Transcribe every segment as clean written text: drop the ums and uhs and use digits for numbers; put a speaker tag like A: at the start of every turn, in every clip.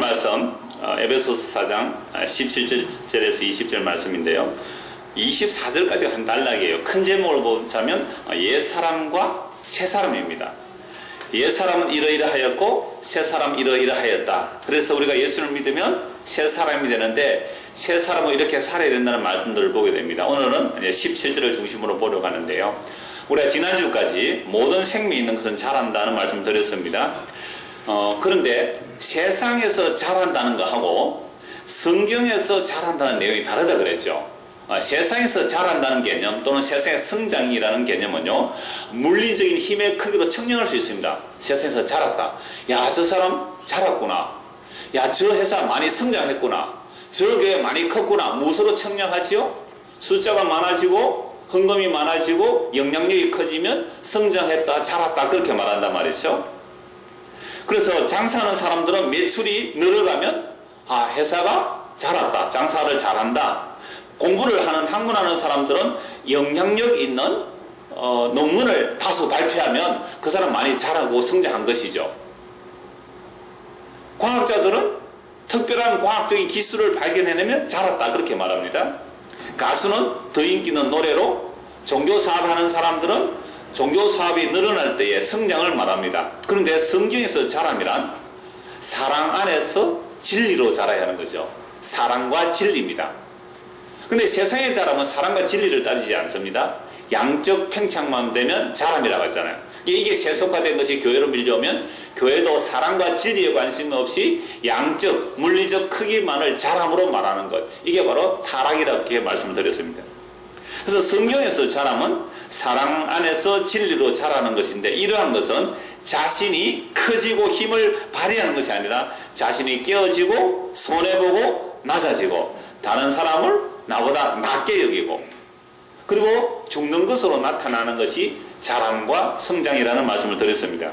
A: 말씀 에베소서 4장 17절에서 20절 말씀인데요. 24절까지가 한 단락이에요. 큰 제목을 보자면 옛사람과 새사람입니다. 옛사람은 이러이러하였고 새사람은 이러이러하였다. 그래서 우리가 예수를 믿으면 새사람이 되는데 새사람은 이렇게 살아야 된다는 말씀들을 보게 됩니다. 오늘은 17절을 중심으로 보려고 하는데요. 우리가 지난주까지 모든 생명이 있는 것은 자란다는 말씀을 드렸습니다. 그런데 세상에서 자란다는 거하고 성경에서 자란다는 내용이 다르다 그랬죠. 세상에서 자란다는 개념 또는 세상의 성장이라는 개념은요, 물리적인 힘의 크기로 측량할 수 있습니다. 세상에서 자랐다. 야, 저 사람 자랐구나. 야, 저 회사 많이 성장했구나. 저 교회 많이 컸구나. 무엇으로 측량하지요? 숫자가 많아지고 헌금이 많아지고 영향력이 커지면 성장했다, 자랐다 그렇게 말한단 말이죠. 그래서 장사하는 사람들은 매출이 늘어가면 회사가 자랐다, 장사를 잘한다. 공부를 하는 학문하는 사람들은 영향력 있는 논문을 다수 발표하면 그 사람 많이 자라고 성장한 것이죠. 과학자들은 특별한 과학적인 기술을 발견해내면 자랐다 그렇게 말합니다. 가수는 더 인기 있는 노래로, 종교사업하는 사람들은 종교사업이 늘어날 때의 성장을 말합니다. 그런데 성경에서 자람이란 사랑 안에서 진리로 자라야 하는 거죠. 사랑과 진리입니다. 근데 세상의 자람은 사랑과 진리를 따지지 않습니다. 양적 팽창만 되면 자람이라고 하잖아요. 이게 세속화된 것이 교회로 밀려오면 교회도 사랑과 진리에 관심 없이 양적, 물리적 크기만을 자람으로 말하는 것, 이게 바로 타락이라고 말씀을 드렸습니다. 그래서 성경에서 자람은 사랑 안에서 진리로 자라는 것인데, 이러한 것은 자신이 커지고 힘을 발휘하는 것이 아니라 자신이 깨어지고 손해보고 낮아지고 다른 사람을 나보다 낮게 여기고 그리고 죽는 것으로 나타나는 것이 자람과 성장이라는 말씀을 드렸습니다.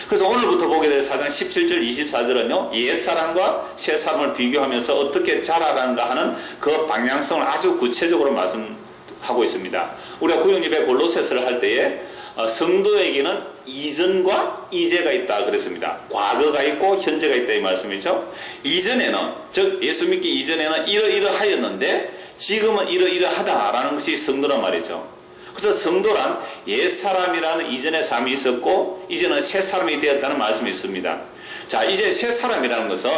A: 그래서 오늘부터 보게 될 4장 17절 24절은요 옛사람과 새사람을 비교하면서 어떻게 자라는가 하는 그 방향성을 아주 구체적으로 말씀하고 있습니다. 우리가 구역예배 골로새서를 할 때에 성도에게는 이전과 이제가 있다 그랬습니다. 과거가 있고 현재가 있다 이 말씀이죠. 이전에는, 즉 예수 믿기 이전에는 이러이러하였는데 지금은 이러이러하다라는 것이 성도란 말이죠. 그래서 성도란 옛사람이라는 이전의 삶이 있었고 이제는 새사람이 되었다는 말씀이 있습니다. 자, 이제 새사람이라는 것은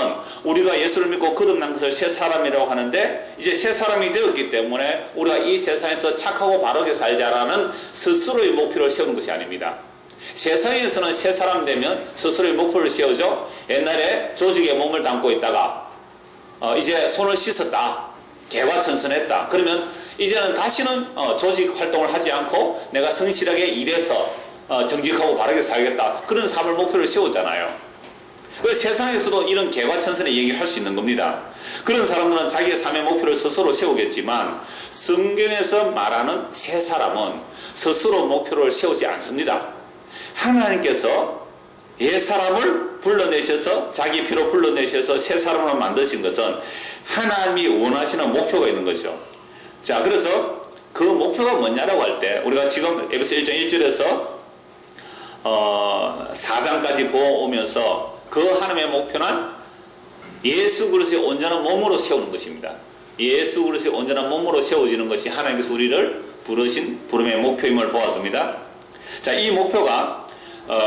A: 우리가 예수를 믿고 거듭난 것을 새사람이라고 하는데, 이제 새사람이 되었기 때문에 우리가 이 세상에서 착하고 바르게 살자라는 스스로의 목표를 세우는 것이 아닙니다. 세상에서는 새사람 되면 스스로의 목표를 세우죠. 옛날에 조직에 몸을 담고 있다가 이제 손을 씻었다, 개과천선했다, 그러면 이제는 다시는 조직 활동을 하지 않고 내가 성실하게 일해서 정직하고 바르게 살겠다, 그런 삶을 목표를 세우잖아요. 세상에서도 이런 개과천선의 얘기를 할 수 있는 겁니다. 그런 사람들은 자기의 삶의 목표를 스스로 세우겠지만 성경에서 말하는 새 사람은 스스로 목표를 세우지 않습니다. 하나님께서 옛 사람을 불러내셔서 자기 피로 불러내셔서 새 사람으로 만드신 것은 하나님이 원하시는 목표가 있는 거죠. 자, 그래서 그 목표가 뭐냐라고 할 때 우리가 지금 에베소 1장 1절에서 4장까지 보아오면서 그 하나님의 목표는 예수 그리스도의 온전한 몸으로 세우는 것입니다. 예수 그리스도의 온전한 몸으로 세워지는 것이 하나님께서 우리를 부르신 부름의 목표임을 보았습니다. 자, 이 목표가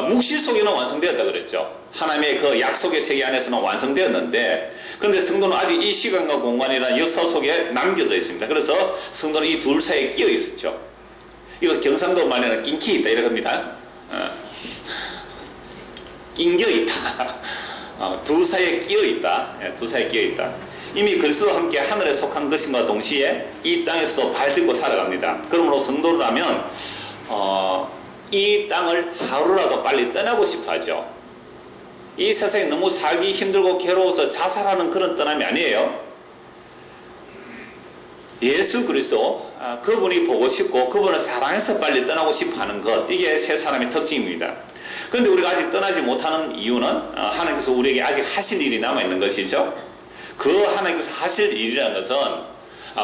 A: 묵시 속에는 완성되었다 그랬죠. 하나님의 그 약속의 세계 안에서는 완성되었는데, 그런데 성도는 아직 이 시간과 공간이라는 역사 속에 남겨져 있습니다. 그래서 성도는 이 둘 사이에 끼어 있었죠. 이거 경상도 말에는 낑기 있다 이렇게 합니다. 낑겨 있다. 두 사이에 끼어 있다. 두 사이에 끼어 있다. 이미 그리스도와 함께 하늘에 속한 것임과 동시에 이 땅에서도 발들고 살아갑니다. 그러므로 성도라면 이 땅을 하루라도 빨리 떠나고 싶어 하죠. 이 세상에 너무 살기 힘들고 괴로워서 자살하는 그런 떠남이 아니에요. 예수 그리스도 그분이 보고 싶고 그분을 사랑해서 빨리 떠나고 싶어 하는 것, 이게 새 사람의 특징입니다. 그런데 우리가 아직 떠나지 못하는 이유는 하나님께서 우리에게 아직 하실 일이 남아있는 것이죠. 그 하나님께서 하실 일이라는 것은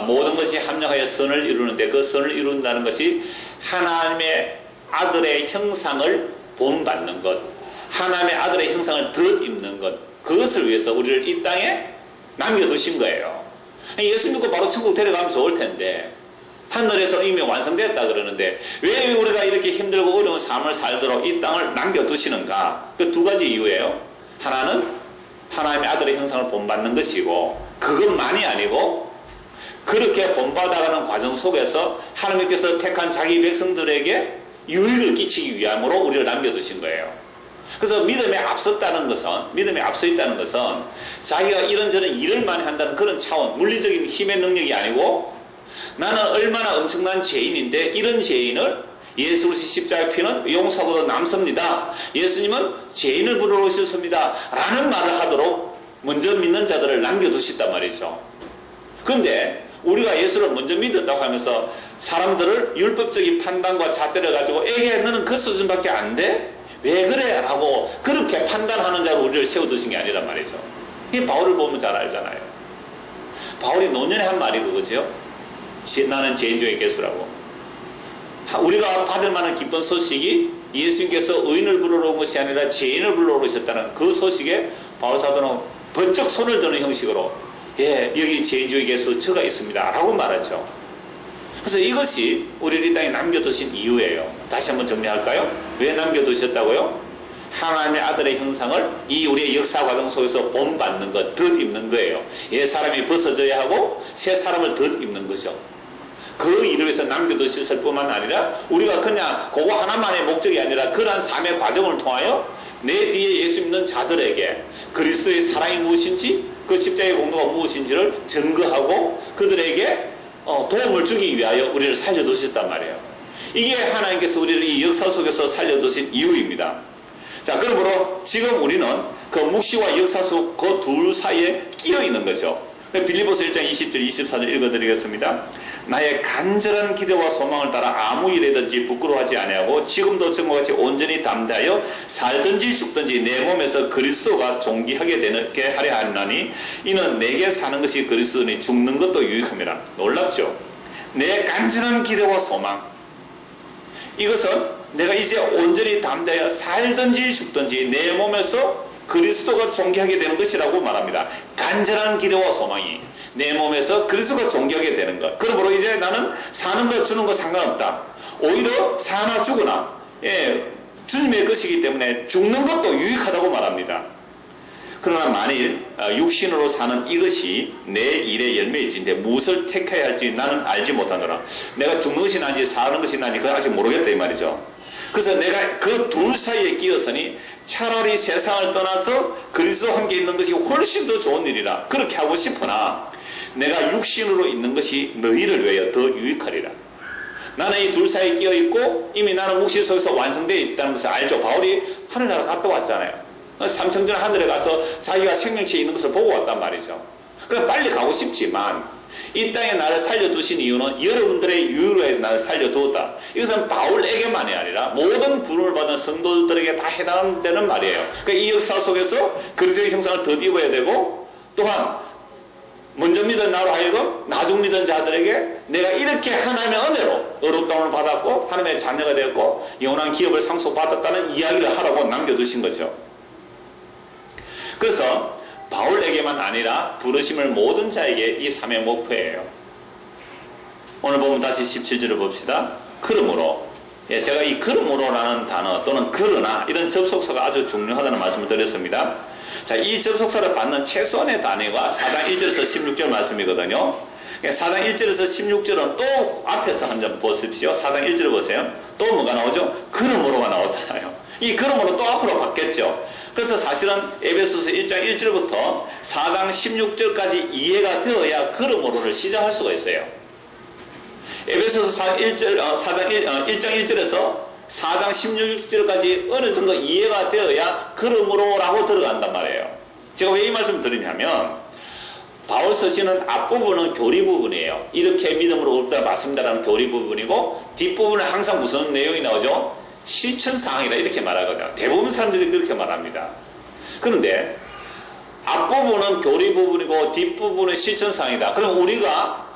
A: 모든 것이 합력하여 선을 이루는데, 그 선을 이룬다는 것이 하나님의 아들의 형상을 본받는 것, 하나님의 아들의 형상을 덧입는 것, 그것을 위해서 우리를 이 땅에 남겨두신 거예요. 예수 믿고 바로 천국 데려가면 좋을 텐데 하늘에서 이미 완성됐다 그러는데 왜 우리가 이렇게 힘들고 어려운 삶을 살도록 이 땅을 남겨두시는가? 그 두 가지 이유예요. 하나는 하나님의 아들의 형상을 본받는 것이고, 그것만이 아니고 그렇게 본받아가는 과정 속에서 하나님께서 택한 자기 백성들에게 유익을 끼치기 위함으로 우리를 남겨두신 거예요. 그래서 믿음에 앞서 있다는 것은 자기가 이런저런 일을 많이 한다는 그런 차원, 물리적인 힘의 능력이 아니고, 나는 얼마나 엄청난 죄인인데 이런 죄인을 예수 그리스도의 십자가의 피는 용서하고 남습니다. 예수님은 죄인을 부르러 오셨습니다. 라는 말을 하도록 먼저 믿는 자들을 남겨두셨단 말이죠. 그런데 우리가 예수를 먼저 믿었다고 하면서 사람들을 율법적인 판단과 잣대를 가지고 에게 너는 그 수준밖에 안 돼? 왜 그래? 라고 그렇게 판단하는 자로 우리를 세워두신 게 아니란 말이죠. 이 바울을 보면 잘 알잖아요. 바울이 노년에 한 말이 그거죠. 나는 죄인 중에 개수라고. 우리가 받을 만한 기쁜 소식이 예수님께서 의인을 부르러 온 것이 아니라 죄인을 부르러 오셨다는 그 소식에 바울 사도는 번쩍 손을 드는 형식으로, 예, 여기 죄인 중에 개수 저가 있습니다 라고 말하죠. 그래서 이것이 우리를 이 땅에 남겨두신 이유예요. 다시 한번 정리할까요? 왜 남겨두셨다고요? 하나님의 아들의 형상을 이 우리의 역사 과정 속에서 본받는 것, 덧입는 거예요. 옛 사람이 벗어져야 하고 새 사람을 덧입는 거죠. 그 일을 위해서 남겨두셨을 뿐만 아니라 우리가 그냥 그거 하나만의 목적이 아니라 그러한 삶의 과정을 통하여 내 뒤에 예수 믿는 자들에게 그리스도의 사랑이 무엇인지, 그 십자가의 공로가 무엇인지를 증거하고 그들에게 도움을 주기 위하여 우리를 살려두셨단 말이에요. 이게 하나님께서 우리를 이 역사 속에서 살려두신 이유입니다. 자, 그러므로 지금 우리는 그 묵시와 역사 속 그 둘 사이에 끼어 있는 거죠. 빌립보서 1장 20절 24절 읽어드리겠습니다. 나의 간절한 기대와 소망을 따라 아무 일에든지 부끄러워하지 아니하고 지금도 전과같이 온전히 담대하여 살든지 죽든지 내 몸에서 그리스도가 존귀하게 되게 하려 하나니 이는 내게 사는 것이 그리스도니 죽는 것도 유익함이라. 놀랍죠? 내 간절한 기대와 소망, 이것은 내가 이제 온전히 담대하여 살든지 죽든지 내 몸에서 그리스도가 존귀하게 되는 것이라고 말합니다. 간절한 기대와 소망이 내 몸에서 그리스도가 존귀하게 되는 것. 그러므로 이제 나는 사는 것 주는 것 상관없다. 오히려 사나 죽으나 주님의 것이기 때문에 죽는 것도 유익하다고 말합니다. 그러나 만일 육신으로 사는 이것이 내 일의 열매일진데 무엇을 택해야 할지 나는 알지 못하노라. 내가 죽는 것이 나은지 사는 것이 나은지 그건 아직 모르겠다 이 말이죠. 그래서 내가 그 둘 사이에 끼어서니 차라리 세상을 떠나서 그리스도와 함께 있는 것이 훨씬 더 좋은 일이라 그렇게 하고 싶으나 내가 육신으로 있는 것이 너희를 위하여 더 유익하리라. 나는 이 둘 사이에 끼어있고 이미 나는 묵시 속에서 완성되어 있다는 것을 알죠. 바울이 하늘나라 갔다 왔잖아요. 삼성전 하늘에 가서 자기가 생명체에 있는 것을 보고 왔단 말이죠. 그래서 빨리 가고 싶지만 이 땅에 나를 살려두신 이유는 여러분들의 유익을 위해서 나를 살려두었다. 이것은 바울에게만이 아니라 모든 부름을 받은 성도들에게 다 해당되는 말이에요. 그러니까 이 역사 속에서 그리스도의 형상을 덧입어야 되고, 또한 먼저 믿은 나로 하여금 나중 믿은 자들에게 내가 이렇게 하나님의 은혜로 의롭다움을 받았고 하나님의 자녀가 되었고 영원한 기업을 상속받았다는 이야기를 하라고 남겨두신 거죠. 그래서 바울에게만 아니라 부르심을 모든 자에게 이 삶의 목표예요. 오늘 보면 다시 17절을 봅시다. 그러므로, 제가 이 그러므로라는 단어 또는 그러나 이런 접속사가 아주 중요하다는 말씀을 드렸습니다. 자, 이 접속사를 받는 최소한의 단위가 4장 1절에서 16절 말씀이거든요. 4장 1절에서 16절은 또 앞에서 한 점 보십시오. 4장 1절을 보세요. 또 뭐가 나오죠? 그러므로가 나오잖아요. 이 그러므로 또 앞으로 바뀌었죠. 그래서 사실은 에베소서 1장 1절부터 4장 16절까지 이해가 되어야 그러므로를 시작할 수가 있어요. 에베소서 1장 1절에서 4장 16절까지 어느 정도 이해가 되어야 그러므로라고 들어간단 말이에요. 제가 왜 이 말씀을 드리냐면 바울 서신은 앞부분은 교리 부분이에요. 이렇게 믿음으로 옳다 맞습니다라는 교리 부분이고 뒷부분은 항상 무슨 내용이 나오죠? 실천사항이다 이렇게 말하거든요. 대부분 사람들이 그렇게 말합니다. 그런데 앞부분은 교리 부분이고 뒷부분은 실천사항이다. 그럼 우리가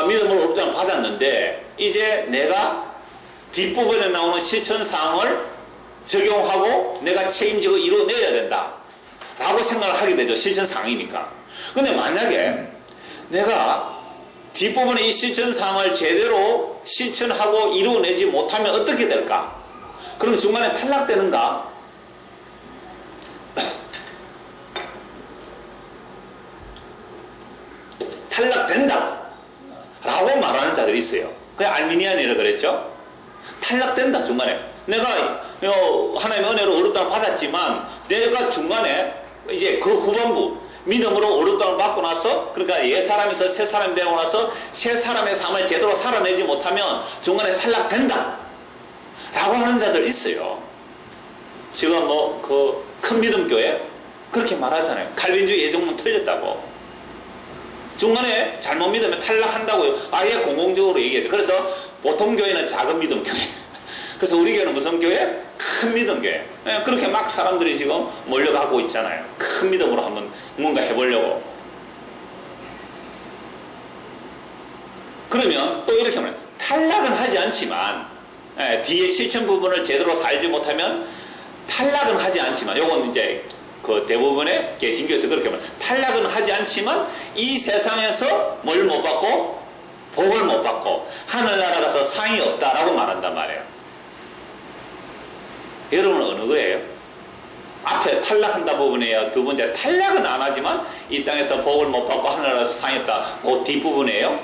A: 믿음을 옳다 받았는데 이제 내가 뒷부분에 나오는 실천사항을 적용하고 내가 책임지고 이루어내야 된다 라고 생각을 하게 되죠. 실천사항이니까. 근데 만약에 내가 뒷부분에 이 실천사항을 제대로 실천하고 이루어내지 못하면 어떻게 될까? 그럼 중간에 탈락되는가? 탈락된다 라고 말하는 자들이 있어요. 그게 알미니안이라고 그랬죠. 탈락된다. 중간에 내가 하나님의 은혜로 어렵다고 받았지만 내가 중간에 이제 그 후반부 믿음으로 어렵다고 받고 나서, 그러니까 옛사람에서 새사람이 되고 나서 새사람의 삶을 제대로 살아내지 못하면 중간에 탈락된다 라고 하는 자들 있어요. 지금 뭐 그 큰 믿음교회 그렇게 말하잖아요. 칼빈주의 예정론 틀렸다고. 중간에 잘못 믿으면 탈락한다고요. 아예 공공적으로 얘기해요. 그래서 보통 교회는 작은 믿음 교회. 그래서 우리 교회는 무슨 교회? 큰 믿음 교회. 그렇게 막 사람들이 지금 몰려가고 있잖아요. 큰 믿음으로 한번 뭔가 해보려고. 그러면 또 이렇게 하면 탈락은 하지 않지만, 뒤에 실천 부분을 제대로 살지 못하면 탈락은 하지 않지만, 요건 이제 그 대부분의 개신교에서 그렇게 말해요. 탈락은 하지 않지만 이 세상에서 뭘 못 받고? 복을 못 받고 하늘나라 가서 상이 없다라고 말한단 말이에요. 여러분은 어느 거예요? 앞에 탈락한다 부분이에요? 두 번째 탈락은 안 하지만 이 땅에서 복을 못 받고 하늘나라에서 상이 없다, 그 뒷부분이에요?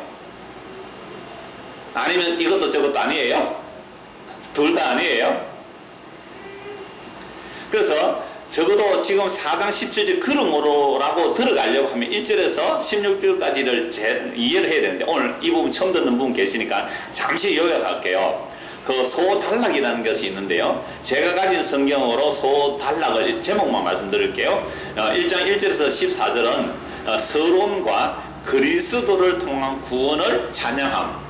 A: 아니면 이것도 저것도 아니에요? 둘 다 아니에요? 그래서 적어도 지금 4장 17절 그러므로라고 들어가려고 하면 1절에서 16절까지를 이해를 해야 되는데, 오늘 이 부분 처음 듣는 분 계시니까 잠시 요약할게요. 그 소단락이라는 것이 있는데요. 제가 가진 성경으로 소단락을 제목만 말씀드릴게요. 1장 1절에서 14절은 서론과 그리스도를 통한 구원을 찬양함.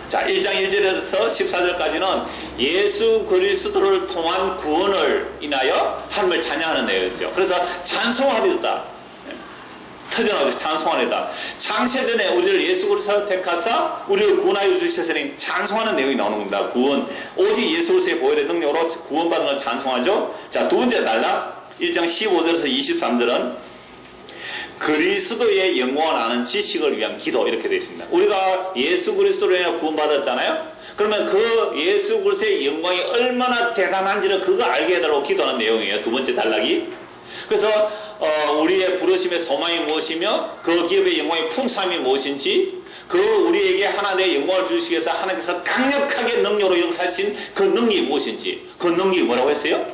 A: 자, 1장 1절에서 14절까지는 예수 그리스도를 통한 구원을 인하여 하나님을 찬양하는 내용이죠. 그래서 찬송하리다. 터져나오죠. 찬송하리다. 창세전에 우리를 예수 그리스도를 택하사 우리를 구원하여 주셨으니 찬송하는 내용이 나오는 겁니다. 구원. 오직 예수 그리스도의 보혈의 능력으로 구원받은 걸 찬송하죠. 자, 두 번째 단락. 1장 15절에서 23절은 그리스도의 영광을 아는 지식을 위한 기도, 이렇게 되어 있습니다. 우리가 예수 그리스도로 인해 구원받았잖아요. 그러면 그 예수 그리스도의 영광이 얼마나 대단한지를 그거 알게 해달라고 기도하는 내용이에요. 두 번째 단락이. 그래서 우리의 부르심의 소망이 무엇이며 그 기업의 영광의 풍성함이 무엇인지, 그 우리에게 하나님의 영광을 주시기 위해서 하나님께서 강력하게 능력으로 역사하신 그 능력이 무엇인지, 그 능력이 뭐라고 했어요?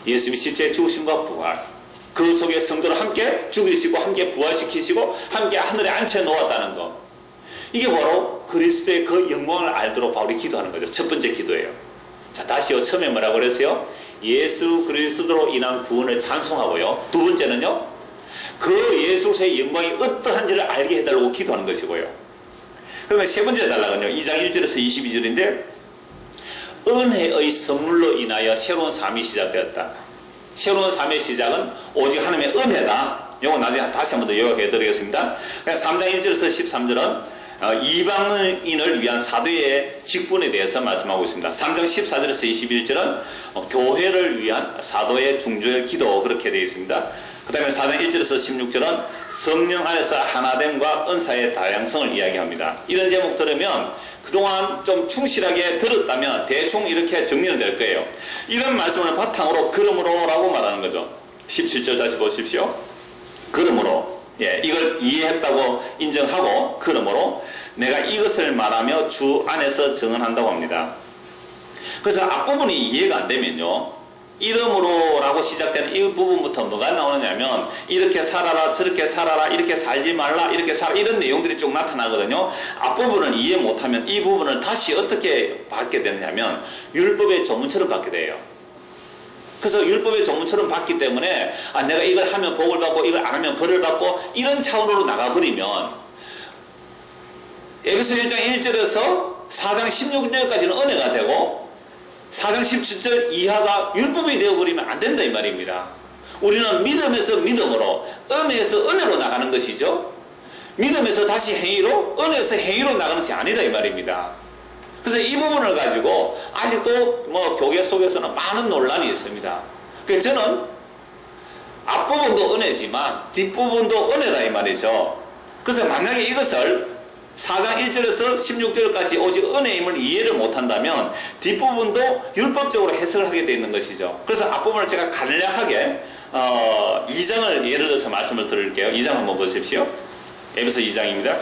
A: 예수님이 십자가에 죽으심과 부활. 그 속에 성도를 함께 죽이시고 함께 부활시키시고 함께 하늘에 앉혀 놓았다는 것. 이게 바로 그리스도의 그 영광을 알도록 바울이 기도하는 거죠. 첫 번째 기도예요. 자, 다시요. 처음에 뭐라고 그랬어요? 예수 그리스도로 인한 구원을 찬송하고요. 두 번째는요, 그 예수의 영광이 어떠한지를 알게 해달라고 기도하는 것이고요. 그러면 세 번째 단락은요, 2장 1절에서 22절인데 은혜의 선물로 인하여 새로운 삶이 시작되었다. 새로운 삶의 시작은 오직 하나님의 은혜다. 이거 나중에 다시 한번 더 요약해 드리겠습니다. 3장 1절에서 13절은 이방인을 위한 사도의 직분에 대해서 말씀하고 있습니다. 3장 14절에서 21절은 교회를 위한 사도의 중조의 기도, 그렇게 되어 있습니다. 그 다음에 4장 1절에서 16절은 성령 안에서 하나됨과 은사의 다양성을 이야기합니다. 이런 제목 들으면 그동안 좀 충실하게 들었다면 대충 이렇게 정리는 될 거예요. 이런 말씀을 바탕으로 그러므로라고 말하는 거죠. 17절 다시 보십시오. 그러므로, 이걸 이해했다고 인정하고 그러므로 내가 이것을 말하며 주 안에서 증언한다고 합니다. 그래서 앞부분이 이해가 안 되면요, 이름으로라고 시작되는 이 부분부터 뭐가 나오느냐면 이렇게 살아라, 저렇게 살아라, 이렇게 살지 말라, 이렇게 살아, 이런 내용들이 쭉 나타나거든요. 앞부분을 이해 못하면 이 부분을 다시 어떻게 받게 되느냐면 율법의 조문처럼 받게 돼요. 그래서 율법의 조문처럼 받기 때문에 내가 이걸 하면 복을 받고 이걸 안 하면 벌을 받고 이런 차원으로 나가버리면 에베소 1장 1절에서 4장 16절까지는 은혜가 되고 4장 17절 이하가 율법이 되어버리면 안 된다, 이 말입니다. 우리는 믿음에서 믿음으로, 은혜에서 은혜로 나가는 것이죠. 믿음에서 다시 행위로, 은혜에서 행위로 나가는 것이 아니다, 이 말입니다. 그래서 이 부분을 가지고 아직도 뭐 교계 속에서는 많은 논란이 있습니다. 그래서 저는 앞부분도 은혜지만 뒷부분도 은혜다 이 말이죠. 그래서 만약에 이것을 4장 1절에서 16절까지 오직 은혜임을 이해를 못한다면 뒷부분도 율법적으로 해석을 하게 되어 있는 것이죠. 그래서 앞부분을 제가 간략하게 2장을 예를 들어서 말씀을 드릴게요. 2장 한번 보십시오. 에베소 2장입니다.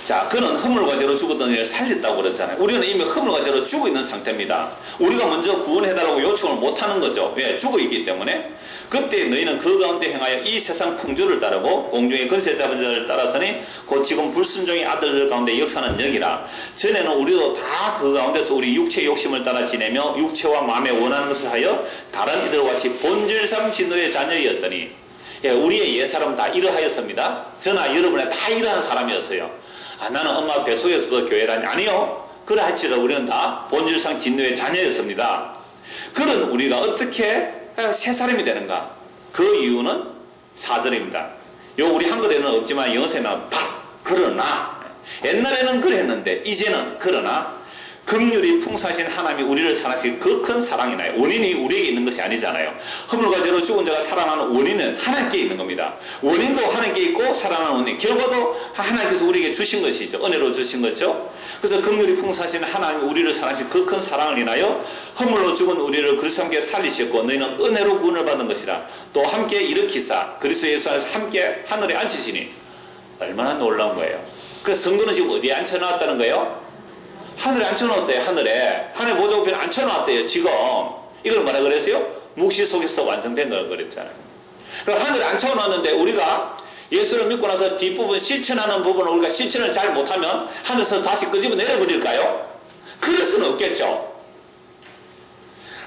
A: 자, 그는 허물과 죄로 죽었던 이를 살렸다고 그러잖아요. 우리는 이미 허물과 죄로 죽어 있는 상태입니다. 우리가 먼저 구원해달라고 요청을 못하는 거죠. 왜? 죽어 있기 때문에. 그때 너희는 그 가운데 행하여 이 세상 풍조를 따르고 공중의 권세 잡은 자를 따라서니 곧 지금 불순종의 아들들 가운데 역사는 여기라. 전에는 우리도 다 그 가운데서 우리 육체의 욕심을 따라 지내며 육체와 마음에 원하는 것을 하여 다른 이들과 같이 본질상 진노의 자녀였더니, 예, 우리의 옛사람은 다 이러하였습니다. 저나 여러분의 다 이러한 사람이었어요. 아, 나는 엄마 뱃속에서도 교회 다니. 아니요. 그러할지라도 우리는 다 본질상 진노의 자녀였습니다. 그런 우리가 어떻게 새 사람이 되는가? 그 이유는 4절입니다. 요 우리 한글에는 없지만 영어에는 그러나, 옛날에는 그랬는데 이제는 그러나 긍휼이 풍성하신 하나님이 우리를 사랑하신 그 큰 사랑이나요. 원인이 우리에게 있는 것이 아니잖아요. 허물과 죄로 죽은 자가 살아나는 원인은 하나님께 있는 겁니다. 원인도 하나님께 있고 살아나는 원인, 결과도 하나님께서 우리에게 주신 것이죠. 은혜로 주신 거죠. 그래서 긍휼이 풍성하신 하나님이 우리를 사랑하신 그 큰 사랑을 인하여 허물로 죽은 우리를 그리스도 함께 살리셨고 너희는 은혜로 구원을 받은 것이라. 또 함께 일으키사 그리스도 예수 안에서 함께 하늘에 앉히시니. 얼마나 놀라운 거예요. 그래서 성도는 지금 어디에 앉혀놨다는 거예요? 하늘에 앉혀놓았대요. 하늘 보좌 우편에 앉혀놨대요. 지금 이걸 뭐라 그랬어요? 묵시 속에서 완성된 걸 그랬잖아요. 그럼 하늘에 앉혀놨는데 우리가 예수를 믿고 나서 뒷부분 실천하는 부분을 우리가 실천을 잘 못하면 하늘에서 다시 끄집어 내려버릴까요? 그럴 수는 없겠죠.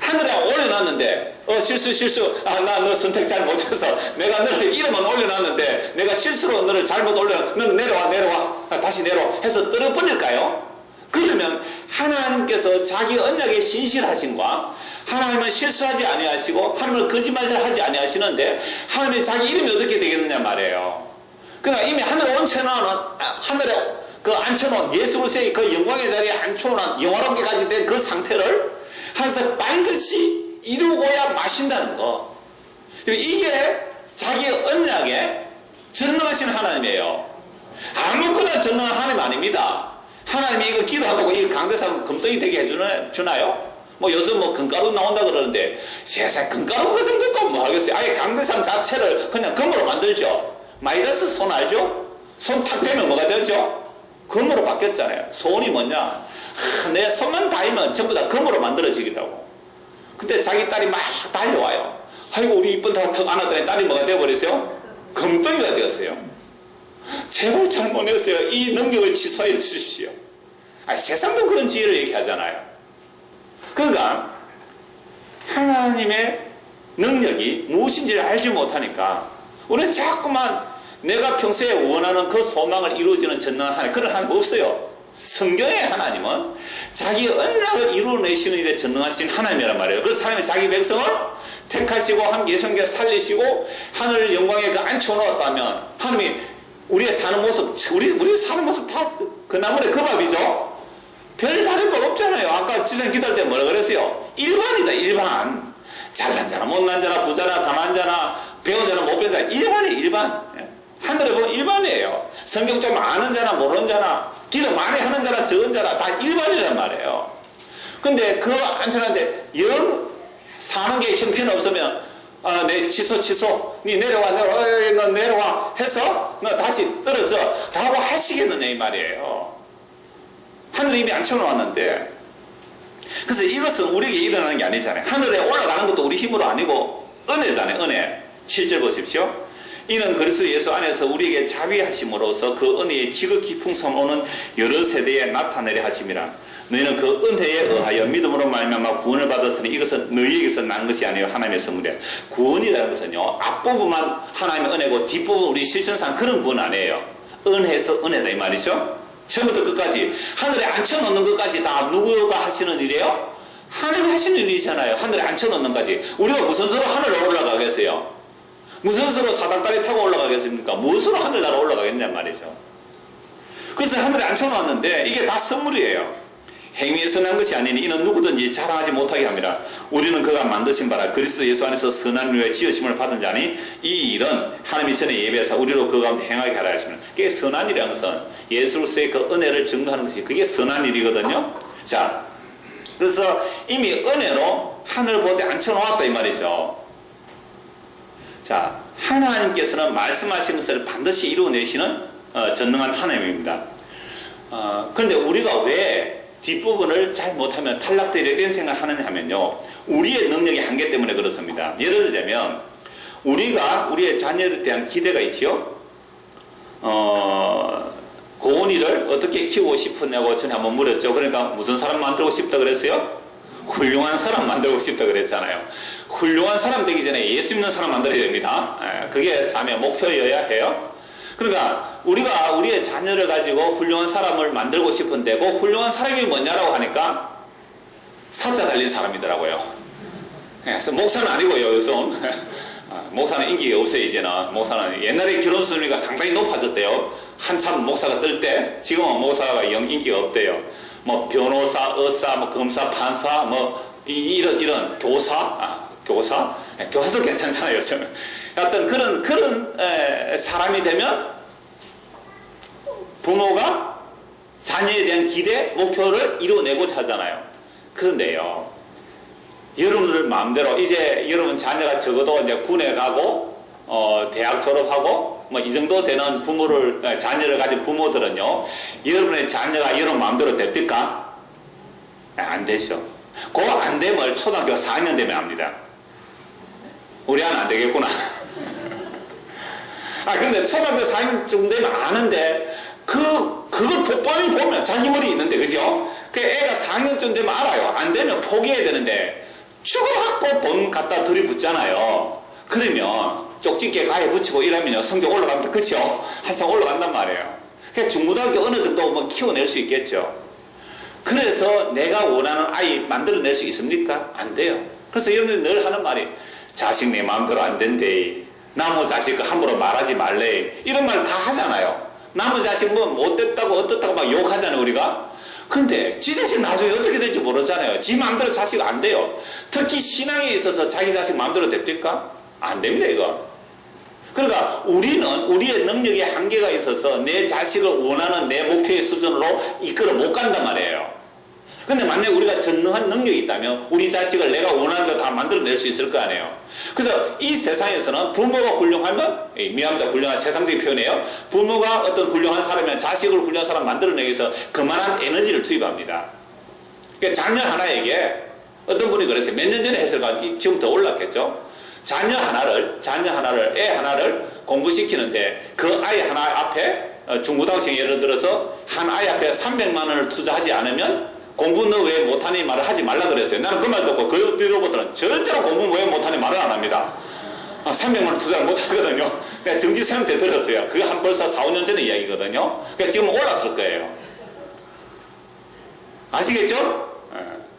A: 하늘에 올려놨는데 실수 나 너 선택 잘 못해서 내가 너를 이름만 올려놨는데 내가 실수로 너를 잘못 너는 내려와 다시 내려와 해서 떨어버릴까요? 그러면 하나님께서 자기 언약에 신실하심과 하나님은 실수하지 아니하시고 하나님은 거짓말을 하지 아니하시는데 하나님의 자기 이름이 어떻게 되겠느냐 말이에요. 그러나 이미 하늘에 하늘에 앉혀놓은 예수 그리스도의 그 영광의 자리에 앉혀놓은 영화롭게까지 된 그 상태를 하나님께서 반드시 이루고야 마신다는 거. 이게 자기 언약에 전능하신 하나님이에요. 아무거나 전능한 하나님 아닙니다. 하나님이 이거 기도한다고 이 강대상 금덩이 되게 해주나요? 뭐 요즘 뭐 금가루 나온다 그러는데 세상 금가루 그 정도 건 뭐 하겠어요? 아예 강대상 자체를 그냥 금으로 만들죠. 마이다스 손 알죠? 손 탁 대면 뭐가 되죠? 금으로 바뀌었잖아요. 소원이 뭐냐? 내 손만 닿으면 전부 다 금으로 만들어지기라고. 그때 자기 딸이 막 달려와요. 아이고 우리 이쁜 턱 안았더니 딸이 뭐가 되어버렸어요? 금덩이가 되었어요. 제발 잘못했어요. 이 능력을 취소해 주십시오. 세상도 그런 지혜를 얘기하잖아요. 그러니까 하나님의 능력이 무엇인지를 알지 못하니까 우리는 자꾸만 내가 평소에 원하는 그 소망을 이루어지는 전능한 하나님, 그런 하나님 없어요. 성경의 하나님은 자기 언약을 이루어내시는 일에 전능하신 하나님이란 말이에요. 그래서 하나님은 자기 백성을 택하시고 함께 예수님께 살리시고 하늘 영광에 앉혀놓았다면 하나님이 우리의 사는 모습, 우리 사는 모습 다 그 나물의 그 밥이죠. 별 다른 법 없잖아요. 아까 지난 기도할 때 뭐라 그랬어요? 일반이다, 일반. 잘난 자나 못난 자나 부자나 가난한 자나 배운 자나 못 배운 자나 일반. 하늘에 보면 일반이에요. 성경 좀 아는 자나 모르는 자나 기도 많이 하는 자나 적은 자나 다 일반이란 말이에요. 근데 그거 앉혀놨는데 영 사는 게 형편 없으면 내 취소 니 내려와 해서 너 다시 떨어져 라고 하시겠느냐 이 말이에요. 하늘에 이미 앉혀놓았는데, 그래서 이것은 우리에게 일어나는 게 아니잖아요. 하늘에 올라가는 것도 우리 힘으로 아니고 은혜잖아요. 은혜. 7절 보십시오. 이는 그리스도 예수 안에서 우리에게 자비하심으로써 그 은혜의 지극히 풍성오는 여러 세대에 나타내려 하심이라. 너희는 그 은혜에 의하여 믿음으로 말미암아 구원을 받았으니 이것은 너희에게서 난 것이 아니요 하나님의 선물이야. 구원이라는 것은요, 앞부분만 하나님의 은혜고 뒷부분 우리 실천상 그런 구원 아니에요. 은혜에서 은혜다 이 말이죠. 처음부터 끝까지 하늘에 앉혀놓는 것까지 다 누구가 하시는 일이에요? 하나님이 하시는 일이잖아요. 하늘에 앉혀놓는 것까지. 우리가 무슨 수로 하늘로 올라가겠어요? 무슨 수로 사단다리 타고 올라가겠습니까? 무엇으로 하늘나라 올라가겠냐 말이죠. 그래서 하늘에 앉혀놨는데 이게 다 선물이에요. 행위에 선한 것이 아니니 이는 누구든지 자랑하지 못하게 합니다. 우리는 그가 만드신 바라 그리스도 예수 안에서 선한 일에 지으심을 받은 자니 이 일은 하나님이 전에 예배하사 우리로 그 가운데 행하게 하라 하시면, 그게 선한 일이라는 것은 예수로서의 그 은혜를 증거하는 것이 그게 선한 일이거든요. 자, 그래서 이미 은혜로 하늘 보좌에 앉혀놓았다 이 말이죠. 자, 하나님께서는 말씀하신 것을 반드시 이루어내시는 전능한 하나님입니다. 그런데 우리가 왜 뒷부분을 잘 못하면 탈락되려 이런 생각을 하느냐 하면요, 우리의 능력의 한계 때문에 그렇습니다. 예를 들자면 우리가 우리의 자녀에 대한 기대가 있지요. 고은이를 어떻게 키우고 싶었냐고 전에 한번 물었죠. 그러니까 무슨 사람 만들고 싶다 그랬어요? 훌륭한 사람 만들고 싶다 그랬잖아요. 훌륭한 사람 되기 전에 예수 믿는 사람 만들어야 됩니다. 그게 삶의 목표여야 해요. 그러니까 우리가 우리의 자녀를 가지고 훌륭한 사람을 만들고 싶은데 그 훌륭한 사람이 뭐냐라고 하니까 사자 달린 사람이더라고요. 그래서 목사는 아니고요, 요즘. 목사는 인기가 없어요, 이제는. 목사는 옛날에 결혼 순위가 상당히 높아졌대요. 한참 목사가 뜰 때, 지금은 목사가 영 인기가 없대요. 뭐 변호사, 의사, 뭐 검사, 판사, 뭐 이런 교사도 괜찮잖아요, 요즘. 어떤 그런 사람이 되면 부모가 자녀에 대한 기대, 목표를 이루어내고자 하잖아요. 그런데요, 여러분들 마음대로 이제 여러분 자녀가 적어도 이제 군에 가고 대학 졸업하고 뭐 이 정도 되는 자녀를 가진 부모들은요, 여러분의 자녀가 여러분 마음대로 됩니까? 안 되죠. 그 안 됨을 초등학교 4학년 되면 합니다. 우리 아는 안 되겠구나. 근데 초등학교 4학년 정도 되면 아는데 그걸 뻔히 보면 자기 머리 있는데, 그죠? 그 애가 4학년쯤 되면 알아요. 안 되면 포기해야 되는데 죽어갖고 돈 갖다 들이붓잖아요. 그러면 쪽집게 가해 붙이고 이러면요, 성적 올라갑니다. 그쵸? 한참 올라간단 말이에요. 그러니까 중고등학교 어느 정도 뭐 키워낼 수 있겠죠. 그래서 내가 원하는 아이 만들어낼 수 있습니까? 안 돼요. 그래서 여러분들이 늘 하는 말이, 자식 내 마음대로 안 된대. 나무 자식 함부로 말하지 말래. 이런 말 다 하잖아요. 나무 자식 뭐 못됐다고 어떻다고 막 욕하잖아요, 우리가. 근데 지 자식 나중에 어떻게 될지 모르잖아요. 지 마음대로 자식 안 돼요. 특히 신앙에 있어서 자기 자식 마음대로 됩니까? 안 됩니다, 이거. 그러니까 우리는 우리의 능력에 한계가 있어서 내 자식을 원하는 내 목표의 수준으로 이끌어 못 간단 말이에요. 근데 만약에 우리가 전능한 능력이 있다면 우리 자식을 내가 원하는 대로 다 만들어낼 수 있을 거 아니에요. 그래서 이 세상에서는 부모가 훌륭하면, 미안합니다, 훌륭한 세상적인 표현이에요. 부모가 어떤 훌륭한 사람이면 자식을 훌륭한 사람 만들어내기 위해서 그만한 에너지를 투입합니다. 그러니까 자녀 하나에게 어떤 분이 그랬어요. 몇 년 전에 했을까? 지금 더 올랐겠죠. 자녀 하나를, 애 하나를 공부시키는데 그 아이 하나 앞에, 중고등학생 예를 들어서 한 아이 앞에 300만 원을 투자하지 않으면 공부 너 왜 못하니 말을 하지 말라 그랬어요. 나는 그 말 듣고 그 뒤로부터는 절대로 공부 왜 못하니 말을 안 합니다. 300만 원 투자를 못하거든요. 그러니까 정지수영 때 들었어요. 그게 한 벌써 4, 5년 전의 이야기거든요. 그러니까 지금 올랐을 거예요. 아시겠죠?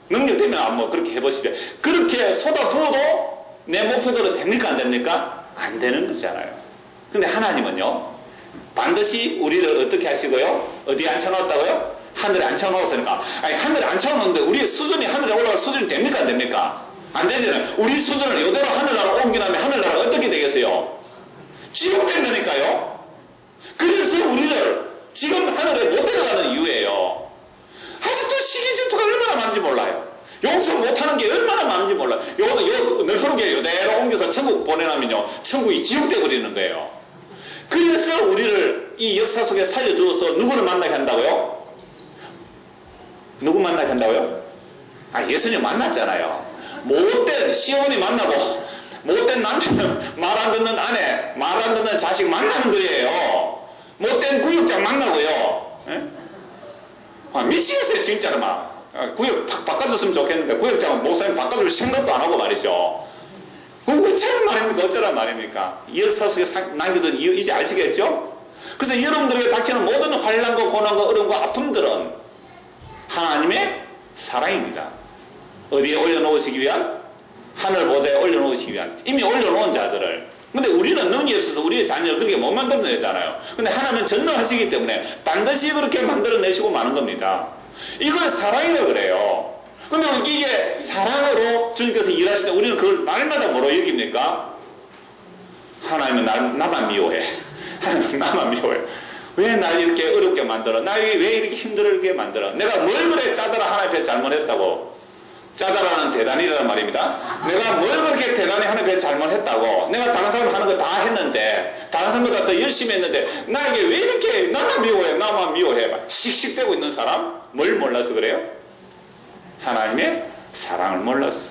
A: 능력 되면 뭐 그렇게 해보십시오. 그렇게 쏟아 부어도 내 목표대로 됩니까? 안 됩니까? 안 되는 거잖아요. 근데 하나님은요, 반드시 우리를 어떻게 하시고요? 어디에 앉혀놓았다고요? 하늘에 앉혀놓았으니까. 아니, 하늘에 앉혀놓는데 우리의 수준이 하늘에 올라갈 수준이 됩니까? 안 됩니까? 안 되잖아요. 우리 수준을 이대로 하늘나라 옮기라면 하늘나라가 어떻게 되겠어요? 지옥 된다니까요. 그래서 우리를 지금 하늘에 못 데려가는 이유예요. 아직도 시기 질투가 얼마나 많은지 몰라요. 용서를 못하는 게 얼마나 많은지 몰라요. 요 넓은 게 이대로 옮겨서 천국 보내라면요, 천국이 지옥 돼버리는 거예요. 그래서 우리를 이 역사 속에 살려두어서 누구를 만나게 한다고요? 누구 만나게 한다고요? 예수님 만났잖아요. 못된 시온이 만나고, 못된 남편, 말 안 듣는 아내, 말 안 듣는 자식 만나는 거예요. 못된 구역장 만나고요. 미치겠어요, 진짜로 막. 구역 바꿔줬으면 좋겠는데 구역장은 목사님 바꿔줄 생각도 안 하고 말이죠. 어쩌란 말입니까? 어쩌란 말입니까? 이 역사 속에 남겨둔 이유 이제 아시겠죠? 그래서 여러분들에게 닥치는 모든 환난과 고난과 어려움과 아픔들은 하나님의 사랑입니다. 어디에 올려놓으시기 위한? 하늘 보좌에 올려놓으시기 위한. 이미 올려놓은 자들을. 근데 우리는 능력이 없어서 우리의 자녀를 그렇게 못 만들어내잖아요. 근데 하나님은 전능하시기 때문에 반드시 그렇게 만들어내시고 마는 겁니다. 이걸 사랑이라고 그래요. 근데 이게 사랑으로 주님께서 일하실 때 우리는 그걸 날마다 뭐로 여깁니까? 하나님은 나만 미워해. 하나님은 나만 미워해. 왜 날 이렇게 어렵게 만들어? 날 왜 이렇게 힘들게 만들어? 내가 뭘 그래 짜더라 하나님 앞에 잘못했다고. 짜다라는 대단이라는 말입니다. 내가 뭘 그렇게 대단히 하나님 앞에 잘못했다고. 내가 다른 사람 하는 거 다 했는데, 다른 사람보다 더 열심히 했는데, 나에게 왜 이렇게 나만 미워해? 나만 미워해? 씩씩대고 있는 사람? 뭘 몰라서 그래요? 하나님의 사랑을 몰랐어.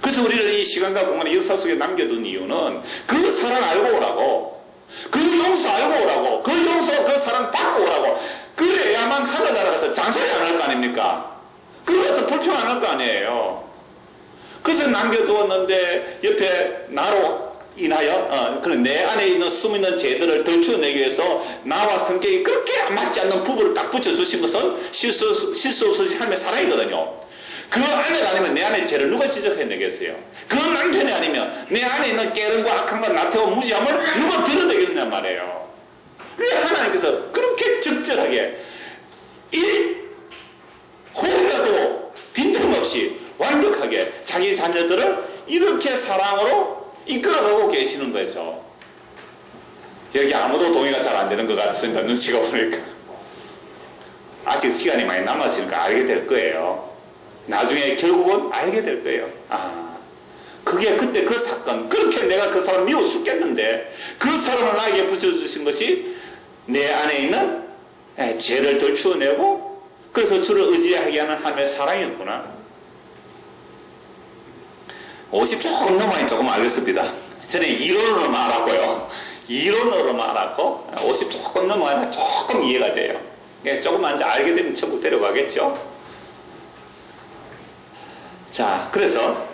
A: 그래서 우리를 이 시간과 공간의 역사 속에 남겨둔 이유는 그 사랑 알고 오라고, 그 용서 알고 오라고, 그 용서 그 사랑 받고 오라고. 그래야만 하늘나라 가서 잔소리 안 할 거 아닙니까? 그래서 불평 안 할 거 아니에요. 그래서 남겨두었는데 옆에 나로 인하여 내 안에 있는 숨있는 죄들을 덜추어내기 위해서 나와 성격이 그렇게 안 맞지 않는 부부를 딱 붙여주신 것은 실수 없으신 하나님의 사랑이거든요. 그 아내가 아니면 내 안에 죄를 누가 지적해내겠어요? 그 남편이 아니면 내 안에 있는 깨름과 악함과 나태와 무지함을 누가 드러내겠냔 말이에요. 왜 하나님께서 그렇게 적절하게 호리라도 빈틈없이 완벽하게 자기 자녀들을 이렇게 사랑으로 이끌어가고 계시는 거죠. 여기 아무도 동의가 잘 안 되는 것 같습니다. 눈치가 보니까. 아직 시간이 많이 남았으니까 알게 될 거예요. 나중에 결국은 알게 될 거예요. 그게 그때 그 사건, 그렇게 내가 그 사람 미워 죽겠는데 그 사람을 나에게 붙여주신 것이 내 안에 있는 죄를 덜추어내고 그래서 주를 의지하게 하는 하나님의 사랑이었구나. 50 조금 넘어야 조금 알겠습니다. 저는 이론으로만 알았고요. 이론으로만 알았고 50 조금 넘어야 조금 이해가 돼요. 조금만 이제 알게 되면 천국 데려가겠죠. 자, 그래서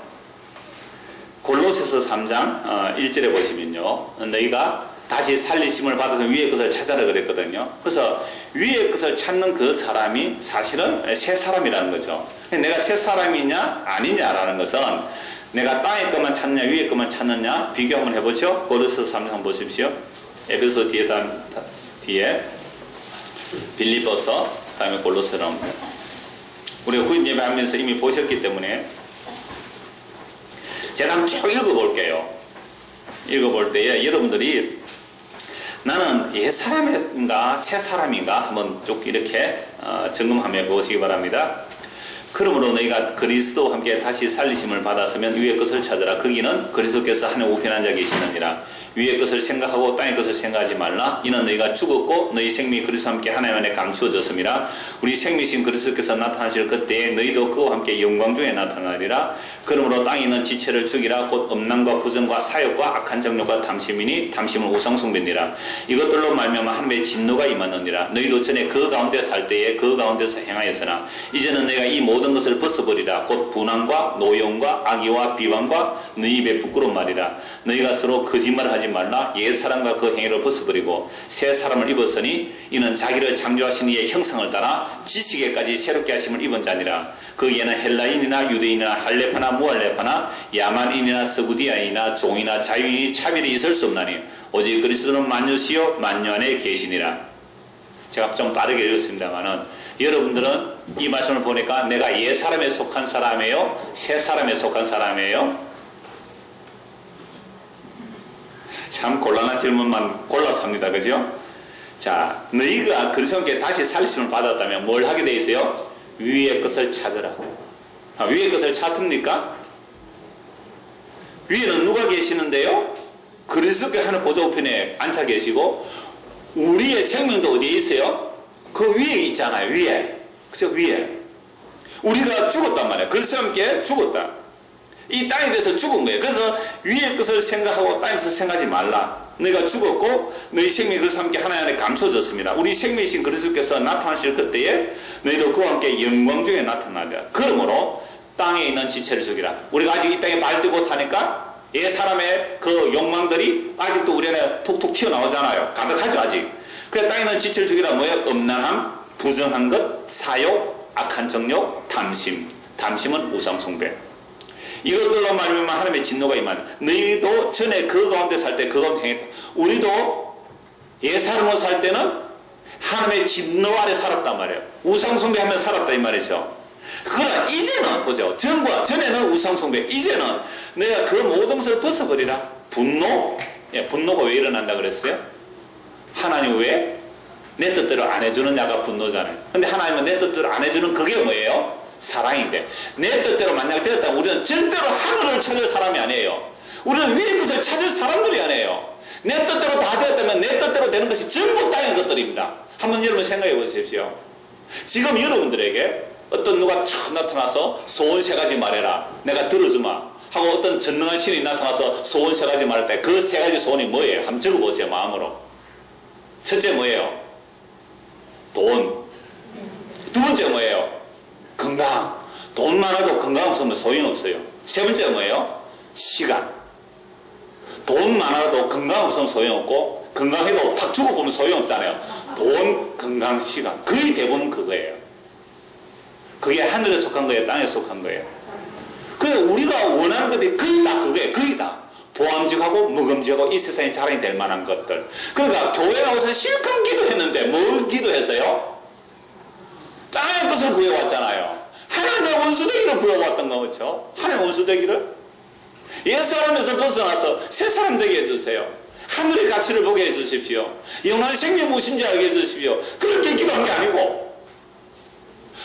A: 골로새서 3장 1절에 보시면요, 너희가 다시 살리심을 받아서 위의 것을 찾아라 그랬거든요. 그래서 위의 것을 찾는 그 사람이 사실은 새 사람이라는 거죠. 내가 새 사람이냐 아니냐라는 것은 내가 땅의 것만 찾느냐 위의 것만 찾느냐 비교 한번 해보죠. 골로새서 3장 한번 보십시오. 에베소 뒤에 빌립보서 다음에 골로새로 우리가 구인 예배하면서 이미 보셨기 때문에 제가 한번 쭉 읽어볼게요. 읽어볼 때에 여러분들이 나는 옛 사람인가 새 사람인가 한번 쭉 이렇게 점검하며 보시기 바랍니다. 그러므로 너희가 그리스도와 함께 다시 살리심을 받았으면 위의 것을 찾으라. 거기는 그리스도께서 하늘 우편에 앉아 계시느니라. 위의 것을 생각하고 땅의 것을 생각하지 말라. 이는 너희가 죽었고 너희 생명이 그리스도와 함께 하나님 안에 감추어졌음이라. 우리 생명이신 그리스도께서 나타나실 그때에 너희도 그와 함께 영광 중에 나타나리라. 그러므로 땅에 있는 지체를 죽이라. 곧 음란과 부정과 사욕과 악한 정욕과 탐심이니 탐심은 우상숭배니라. 이것들로 말미암아 하나님의 진노가 임하느니라. 너희도 전에 그 가운데 살 때에 그 가운데서 행하였으나 이제는 너희가 이 모든 것을 벗어버리라. 곧 분함과 노여움과 악의와 비방과 너희 입의 부끄러운 말이라. 너희가 서로 거짓말을 하지 말라. 옛 사람과 그 행위를 벗어버리고 새 사람을 입었으니 이는 자기를 창조하신 이의 형상을 따라 지식에까지 새롭게 하심을 입은 자니라. 거기에는 헬라인이나 유대인이나 할레파나 무할레파나 야만인이나 스구디아인이나 종이나 자유인이 차별이 있을 수 없나니 오직 그리스도는 만유시요 만유 안에 계시니라. 제가 좀 빠르게 읽었습니다만은 여러분들은 이 말씀을 보니까 내가 옛 사람에 속한 사람이에요? 새 사람에 속한 사람이에요? 참 곤란한 질문만 골라서 합니다. 그죠? 자, 너희가 그리스도께 다시 살리심을 받았다면 뭘 하게 돼 있어요? 위의 것을 찾으라. 위의 것을 찾습니까? 위에는 누가 계시는데요? 그리스도께 하늘 보좌 우편에 앉아 계시고 우리의 생명도 어디에 있어요? 그 위에 있잖아요. 위에. 그죠? 위에. 우리가 죽었단 말이에요. 그리스도와 함께 죽었다. 이 땅에 대해서 죽은 거예요. 그래서 위의 것을 생각하고 땅에 대해서 생각하지 말라. 너희가 죽었고 너희 생명이 그리스도와 함께 하나님 안에 감춰졌습니다. 우리 생명이신 그리스도께서 나타나실 그때에 너희도 그와 함께 영광 중에 나타나리라. 그러므로 땅에 있는 지체를 죽이라. 우리가 아직 이 땅에 발 떼고 사니까 옛 사람의 그 욕망들이 아직도 우리 안에 톡톡 튀어나오잖아요. 가득하죠 아직. 그래서 땅에 있는 지체를 죽이라. 뭐예요? 음란함, 부정한 것, 사욕, 악한 정욕, 탐심. 탐심은 우상숭배. 이것들로 말미암아 하나님의 진노가 임하는. 너희도 전에 그 가운데 살 때 그 가운데 행했다. 우리도 옛 사람으로 살 때는 하나님의 진노 아래 살았단 말이에요. 우상숭배하며 살았다 이 말이죠. 그러나 이제는 보세요. 전에는 우상숭배, 이제는 내가 그 모든 것을 벗어버리라. 분노? 예, 분노가 왜 일어난다 그랬어요? 하나님 왜? 내 뜻대로 안 해주는 자가 분노잖아요. 근데 하나님은 내 뜻대로 안 해주는 그게 뭐예요? 사랑인데, 내 뜻대로 만약 되었다면 우리는 절대로 하늘을 찾을 사람이 아니에요. 우리는 위의 것을 찾을 사람들이 아니에요. 내 뜻대로 다 되었다면 내 뜻대로 되는 것이 전부 땅의 것들입니다. 한번 여러분 생각해 보십시오. 지금 여러분들에게 어떤 누가 촥 나타나서 소원 세 가지 말해라, 내가 들어주마 하고 어떤 전능한 신이 나타나서 소원 세 가지 말할 때 그 세 가지 소원이 뭐예요? 한번 적어보세요. 마음으로. 첫째 뭐예요? 돈. 두 번째 뭐예요? 건강. 돈 많아도 건강 없으면 소용없어요. 세 번째 뭐예요? 시간. 돈 많아도 건강 없으면 소용없고, 건강해도 팍 죽어보면 소용없잖아요. 돈, 건강, 시간. 거의 대부분 그거예요. 그게 하늘에 속한 거예요? 땅에 속한 거예요? 그래서 우리가 원하는 것들이 거의 다 그거예요. 거의 다. 보암직하고 먹음직하고 이 세상에 자랑이 될 만한 것들. 그러니까 교회 나와서 실컷 기도했는데 뭘 기도해서요? 땅의 것을 구해왔잖아요. 하나님의 원수되기를 구해왔던 거 그렇죠? 하나님의 원수되기를? 옛사람에서 벗어나서 새사람 되게 해주세요. 하늘의 가치를 보게 해주십시오. 영원한 생명 무엇인지 알게 해주십시오. 그렇게 기도한 게 아니고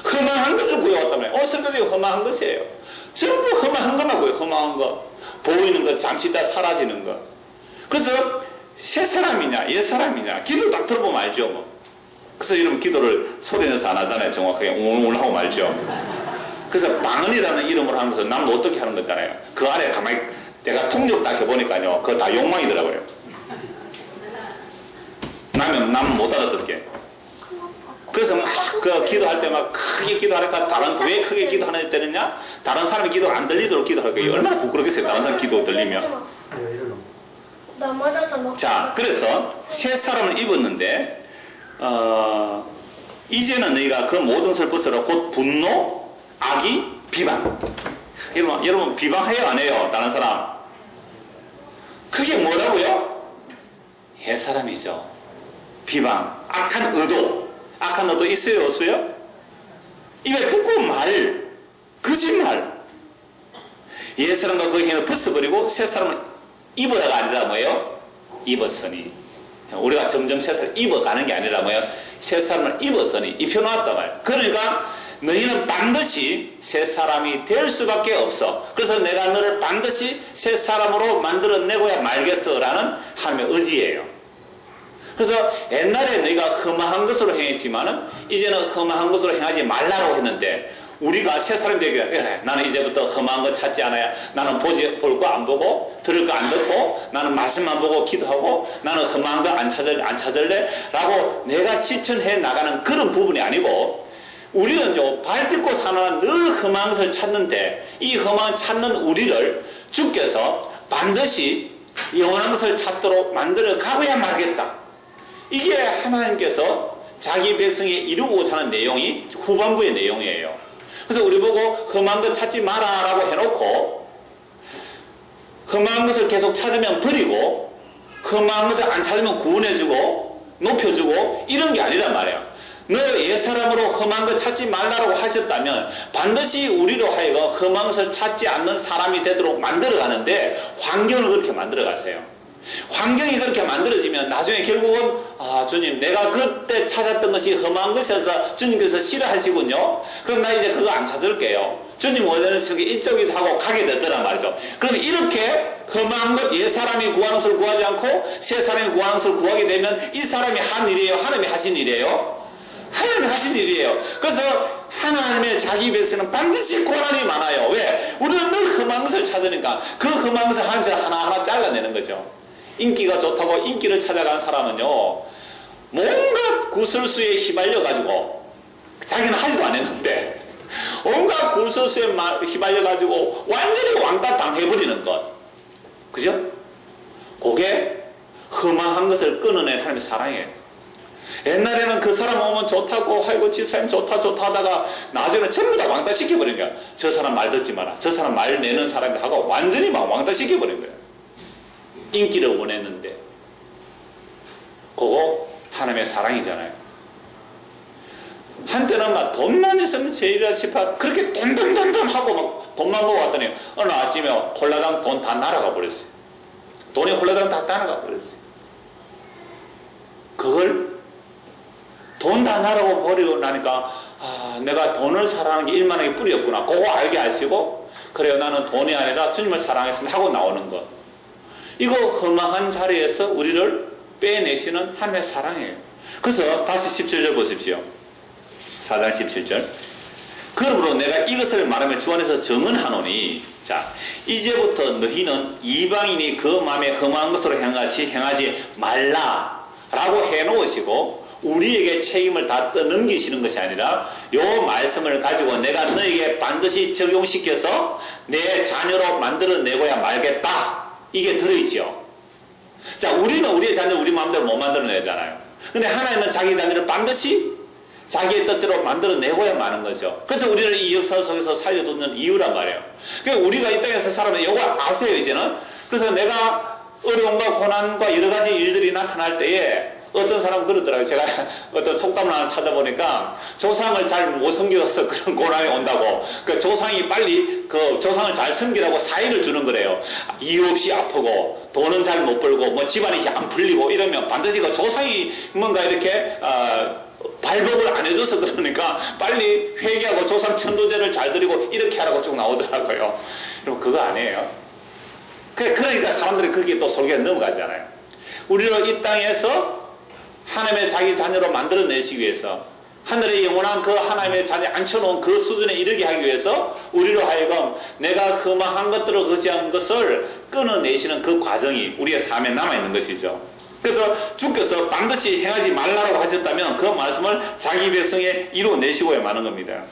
A: 험한 것을 구해왔다면 설교적이 험한 것이에요. 전부 험한 것만 구해요. 험한 것. 보이는 것, 잠시 있다 사라지는 것. 그래서 새사람이냐 옛사람이냐 기도 딱 들어보면 알죠. 뭐. 그래서 여러분 기도를 소리내서 안 하잖아요. 정확하게 웅웅 하고 말죠. 그래서 방언이라는 이름으로 하면서 남은 어떻게 하는 거잖아요. 그 안에 가만히 내가 통역 딱 해보니까요. 그거 다 욕망이더라고요. 남은 못 알아듣게. 그래서 막 그 기도할 때 막 크게 기도하니까 왜 크게 기도하는 때는냐? 다른 사람이 기도가 안 들리도록 기도할 거예요. 얼마나 부끄럽겠어요. 다른 사람 기도 들리면. 자, 그래서 새 사람을 입었는데 이제는 너희가 그 모든 것을 벗어라. 곧 분노, 악의, 비방. 여러분 비방해요 안 해요? 다른 사람. 그게 뭐라고요? 옛 사람이죠. 비방, 악한 의도. 악한 의도 있어요 없어요? 입에 두꺼운 말, 거짓말. 옛 사람과 그 행위를 벗어버리고 새 사람을 입어라가 아니라 뭐예요? 입었으니. 우리가 점점 새 사람을 입어가는 게 아니라 뭐예요? 새 사람을 입었으니 입혀놓았단 말이에요. 그러니까 너희는 반드시 새 사람이 될 수밖에 없어. 그래서 내가 너를 반드시 새 사람으로 만들어내고야 말겠어라는 하나님의 의지예요. 그래서 옛날에 너희가 험한 것으로 행했지만은 이제는 험한 것으로 행하지 말라고 했는데, 우리가 새 사람이 되기를 그래, 나는 이제부터 험한 거 찾지 않아야, 나는 볼 거 안 보고 들을 거 안 듣고 나는 말씀만 보고 기도하고 나는 험한 거 안 찾을래 라고 내가 실천해 나가는 그런 부분이 아니고, 우리는요 발 딛고 사는 늘 험한 것을 찾는데, 이 험한 찾는 우리를 주께서 반드시 영원한 것을 찾도록 만들어 가고야 말겠다. 이게 하나님께서 자기 백성에 이루고자 하는 내용이 후반부의 내용이에요. 그래서 우리 보고 험한 것 찾지 마라 라고 해놓고, 험한 것을 계속 찾으면 버리고 험한 것을 안 찾으면 구원해주고 높여주고 이런 게 아니란 말이에요. 너 옛사람으로 험한 것 찾지 말라고 하셨다면 반드시 우리로 하여금 험한 것을 찾지 않는 사람이 되도록 만들어가는데, 환경을 그렇게 만들어가세요. 환경이 그렇게 만들어지면 나중에 결국은 주님 내가 그때 찾았던 것이 험한 것이어서 주님께서 싫어하시군요. 그럼 나 이제 그거 안 찾을게요. 주님 원하는 속에 이쪽에서 하고 가게 되더란 말이죠. 그럼 이렇게 험한 것 옛사람이 구하는 것을 구하지 않고 새사람이 구하는 것을 구하게 되면 이 사람이 한 일이에요? 하나님이 하신 일이에요? 하나님이 하신 일이에요. 그래서 하나님의 자기 백성은 반드시 고난이 많아요. 왜? 우리는 늘 험한 것을 찾으니까 그 험한 것을 하나하나 잘라내는 거죠. 인기가 좋다고 인기를 찾아간 사람은요, 뭔가 구설수에 휘말려가지고, 자기는 하지도 않았는데 온갖 구설수에 휘말려가지고 완전히 왕따 당해버리는 것, 그죠? 그게 험한 것을 끊어낸 하나님의 사랑이에요. 옛날에는 그 사람 오면 좋다고, 아이고 집사님 좋다 하다가 나중에는 전부 다 왕따 시켜버린 거야. 저 사람 말 듣지 마라, 저 사람 말 내는 사람이 하고 완전히 막 왕따 시켜버린 거야. 인기를 원했는데. 그거 하나님의 사랑이잖아요. 한때는 막 돈만 있으면 제일이라 싶어 그렇게 돈돈돈돈 하고 막 돈만 모았더니 어느 아침에 홀라당 돈 다 날아가 버렸어요. 돈이 홀라당 다 날아가 버렸어요. 그걸 돈 다 날아가 버리고 나니까 내가 돈을 사랑하는 게 일만하게 뿌리였구나. 그거 알게 하시고 그래요. 나는 돈이 아니라 주님을 사랑했습니다 하고 나오는 것. 이거 허망한 자리에서 우리를 빼내시는 하나님의 사랑이에요. 그래서 다시 17절 보십시오. 4장 17절. 그러므로 내가 이것을 말하며 주 안에서 정언하노니 자 이제부터 너희는 이방인이 그 마음에 험한 것으로 행하지 말라 라고 해놓으시고 우리에게 책임을 다 떠넘기시는 것이 아니라 요 말씀을 가지고 내가 너에게 반드시 적용시켜서 내 자녀로 만들어내고야 말겠다. 이게 들어있죠. 자, 우리는 우리의 자녀를 우리 마음대로 못 만들어내잖아요. 근데 하나님은 자기 자녀를 반드시 자기의 뜻대로 만들어내고야 마는 거죠. 그래서 우리를 이 역사 속에서 살려두는 이유란 말이에요. 그러니까 우리가 이 땅에서 살아면 이거 아세요, 이제는? 그래서 내가 어려움과 고난과 여러 가지 일들이 나타날 때에 어떤 사람은 그러더라고요. 제가 어떤 속담을 하나 찾아보니까 조상을 잘 못 섬겨서 그런 고난이 온다고. 그 조상이 빨리 그 조상을 잘 섬기라고 사인을 주는 거래요. 이유 없이 아프고 돈은 잘 못 벌고 뭐 집안이 안 풀리고 이러면 반드시 그 조상이 뭔가 이렇게 발법을 안 해줘서 그러니까 빨리 회개하고 조상 천도제를 잘 드리고 이렇게 하라고 쭉 나오더라고요. 그럼 그거 아니에요. 그러니까 사람들이 거기에 또 설교에 넘어가잖아요. 우리를 이 땅에서 하나님의 자기 자녀로 만들어내시기 위해서 하늘의 영원한 그 하나님의 자녀에 앉혀놓은 그 수준에 이르게 하기 위해서 우리로 하여금 내가 흠한 것들을 거지한 것을 끊어내시는 그 과정이 우리의 삶에 남아있는 것이죠. 그래서 주께서 반드시 행하지 말라고 하셨다면 그 말씀을 자기 백성에 이루어내시고야 마는 겁니다.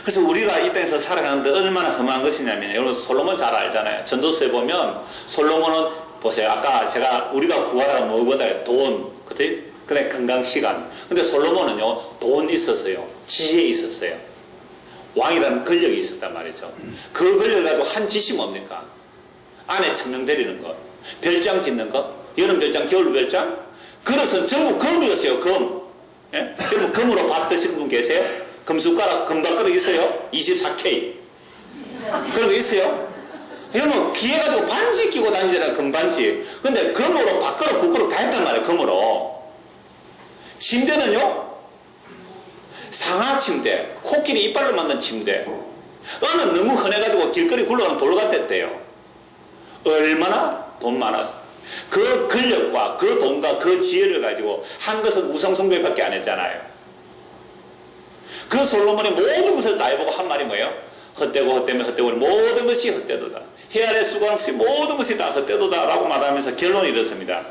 A: 그래서 우리가 이 땅에서 살아가는데 얼마나 험한 것이냐면 여러분 솔로몬 잘 알잖아요. 전도서에 보면 솔로몬은 보세요. 아까 우리가 구하라고 뭐거든요. 돈, 그다음에 건강, 시간. 근데 솔로몬은요, 돈 있었어요. 지혜 있었어요. 왕이라는 권력이 있었단 말이죠. 그 권력을 가지고 한 짓이 뭡니까? 아내 천명 데리는 것, 별장 짓는 것, 여름 별장, 겨울 별장. 그릇은 전부 금이었어요. 금. 예? 전부 금으로 밥 드시는 분 계세요? 금숟가락, 금밥그릇 있어요? 24K. 그런 거 있어요? 이러면 귀에 가지고 반지 끼고 다니잖아요. 금반지. 근데 금으로 밥그릇, 국그릇 다 했단 말이에요. 금으로. 침대는요, 상하 침대, 코끼리 이빨로 만든 침대. 어느 너무 흔해가지고 길거리 굴러가는 돌 같았대요. 얼마나 돈 많았어. 그 권력과 그 돈과 그 지혜를 가지고 한 것은 우상숭배밖에 안 했잖아요. 그 솔로몬이 모든 것을 다 해보고 한 말이 뭐예요? 헛되고 헛되면 헛되고 모든 것이 헛되도다. 해 아래 수고하는 것이 모든 것이 다 헛되도다 라고 말하면서 결론이 이렇습니다.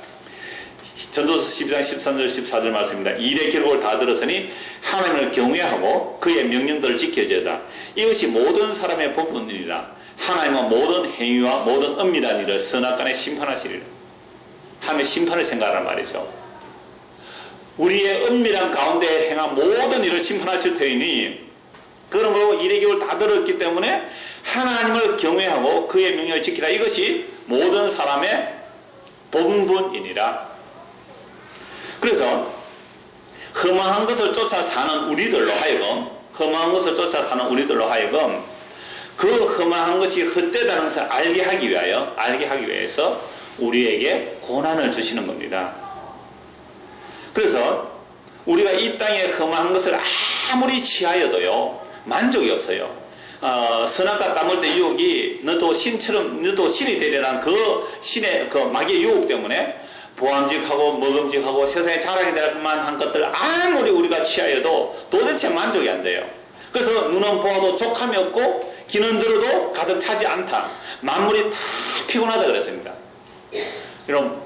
A: 전도서 12장 13절 14절 말씀입니다. 일의 결국을 다 들었으니 하나님을 경외하고 그의 명령들을 지켜져다. 이것이 모든 사람의 법문이라. 하나님은 모든 행위와 모든 은밀한 일을 선악간에 심판하시리라. 하나님의 심판을 생각하란 말이죠. 우리의 은밀한 가운데 행한 모든 일을 심판하실 터이니 그러므로 일의 결국을 다 들었기 때문에 하나님을 경외하고 그의 명령을 지키라. 이것이 모든 사람의 본분이니라. 그래서 험한 것을 쫓아 사는 우리들로 하여금 그 험한 것이 헛되다는 것을 알게 하기 위해서 우리에게 고난을 주시는 겁니다. 그래서 우리가 이 땅에 험한 것을 아무리 취하여도요 만족이 없어요. 선악과 땀을 때 유혹이 너도 신이 되려는 그 신의 그 마귀의 유혹 때문에 보암직하고 먹음직하고 세상에 자랑이 될 만한 것들 아무리 우리가 취하여도 도대체 만족이 안 돼요. 그래서 눈은 보아도 족함이 없고 귀는 들어도 가득 차지 않다. 만물이 다 피곤하다 그랬습니다. 그럼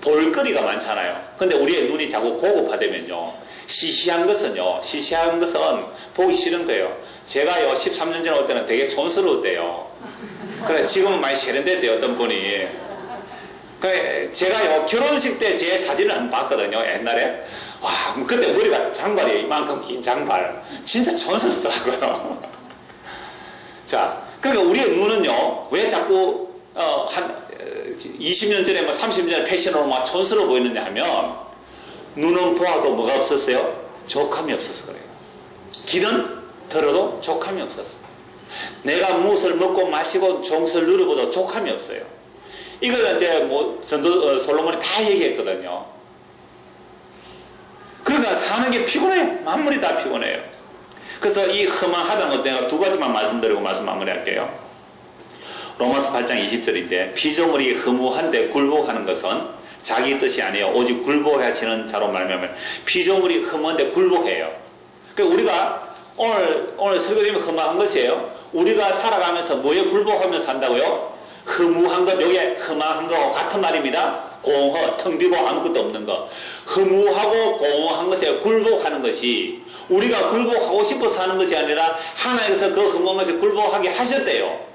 A: 볼거리가 많잖아요. 근데 우리의 눈이 자꾸 고급화되면요 시시한 것은 보기 싫은 거예요. 제가요 13년 전에 올 때는 되게 촌스러웠대요. 그래 지금은 많이 세련됐대요. 어떤 분이. 제가요 결혼식 때 제 사진을 한번 봤거든요. 옛날에. 와 그때 머리가 장발이에요. 이만큼 긴 장발. 진짜 촌스럽더라고요. 자 그러니까 우리의 눈은요 왜 자꾸 한 20년 전에 30년 전에 패션으로 막 촌스러워 보이느냐 하면 눈은 보아도 뭐가 없었어요? 족함이 없어서 그래요. 길은 들어도 족함이 없었어. 내가 무엇을 먹고 마시고 종설 누려보도 족함이 없어요. 이걸 이제 뭐 전도 솔로몬이 다 얘기했거든요. 그러니까 사는 게 피곤해요. 만물이 다 피곤해요. 그래서 이 허망하다는 것 내가 두 가지만 말씀드리고 말씀 마무리할게요. 로마서 8장 20절인데 피조물이 허무한데 굴복하는 것은 자기 뜻이 아니에요. 오직 굴복하시는 자로 말미암아 피조물이 허무한데 굴복해요. 그러니까 우리가 오늘 설교되면 허무한 것이에요. 우리가 살아가면서 뭐에 굴복하며 산다고요? 허무한 것, 요게 허무한 거하고 같은 말입니다. 공허, 텅 비고 아무것도 없는 것. 허무하고 공허한 것에 굴복하는 것이 우리가 굴복하고 싶어서 하는 것이 아니라 하나님께서 그 허무한 것에 굴복하게 하셨대요.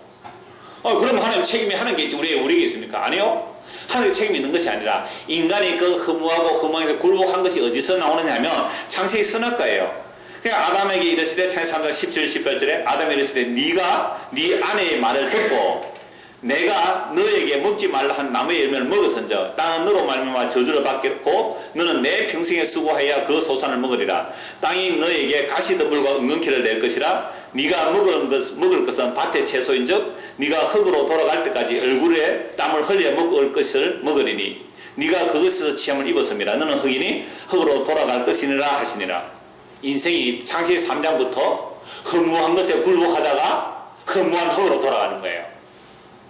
A: 그럼 하나님 책임이 하는 게 있지 우리에게 있습니까? 아니요. 하나님의 책임이 있는 것이 아니라 인간이 그 허무하고 허무하게 굴복한 것이 어디서 나오느냐 하면 창세기 선악과예요. 그러니까 아담에게 이르시되 창세기 3장 17, 18절에 아담이 이르시되 네가 네 아내의 말을 듣고 내가 너에게 먹지 말라 한 나무의 열매를 먹었은즉 땅은 너로 말미암아 저주를 받겠고 너는 내 평생에 수고하여 그 소산을 먹으리라. 땅이 너에게 가시덤불과 은근키를 낼 것이라. 네가 먹을 것은 밭의 채소인즉 네가 흙으로 돌아갈 때까지 얼굴에 땀을 흘려 먹을 것을 먹으리니 네가 그것에서 취함을 입었음이라. 너는 흙이니 흙으로 돌아갈 것이니라 하시니라. 인생이 창세기 3장부터 허무한 것에 굴복하다가 허무한 흙으로 돌아가는 거예요.